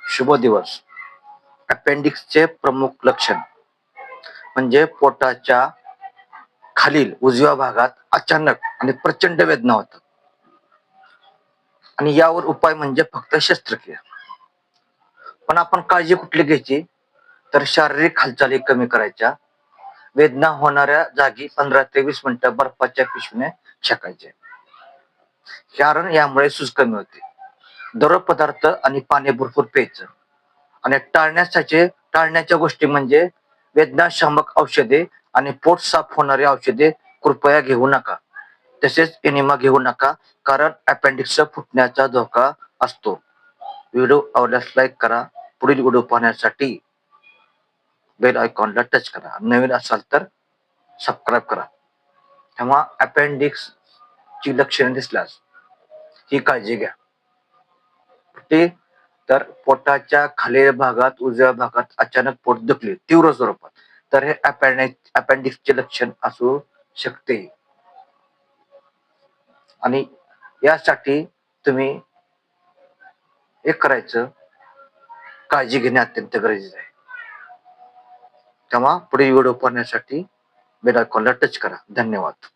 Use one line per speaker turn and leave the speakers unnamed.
शुभ दिवस. अपेंडिक्सचे प्रमुख लक्षण म्हणजे पोटाच्या खालील उजव्या भागात अचानक आणि प्रचंड वेदना होतात आणि यावर उपाय म्हणजे फक्त शस्त्रक्रिया. पण आपण काळजी कुठली घ्यायची, तर शारीरिक हालचाली कमी करायच्या, वेदना होणाऱ्या जागी 15 ते 20 मिनिटं बर्फाच्या पिशवीने शेकायचे, कारण यामुळे सूज कमी होते. द्रव पदार्थ आणि पाणी भरपूर प्यायचं आणि टाळण्याच्या गोष्टी म्हणजे वेदनाशामक औषधे आणि पोट साफ होणारी औषधे कृपया घेऊ नका. तसेच एनिमा घेऊ नका, कारण अपेंडिक्स फुटण्याचा धोका असतो. व्हिडिओ आवडल्यास लाईक करा. पुढील व्हिडिओ पाहण्यासाठी बेल आयकॉनला टच करा. नवीन असाल तर सबस्क्राईब करा. तेव्हा अपेंडिक्स ची लक्षणे दिसल्यास ही काळजी घ्या. ते तर पोटाच्या खालील भागात उजव्या भागात अचानक पोट दुखले तीव्र स्वरूपात, तर हे अपेंडिक्सचे लक्षण असू शकते. आणि यासाठी तुम्ही एक करायचं, काळजी घेणे अत्यंत गरजेचे आहे. तेव्हा पुढील व्हिडिओ पाहण्यासाठी बेल आयकॉनला टच करा. धन्यवाद.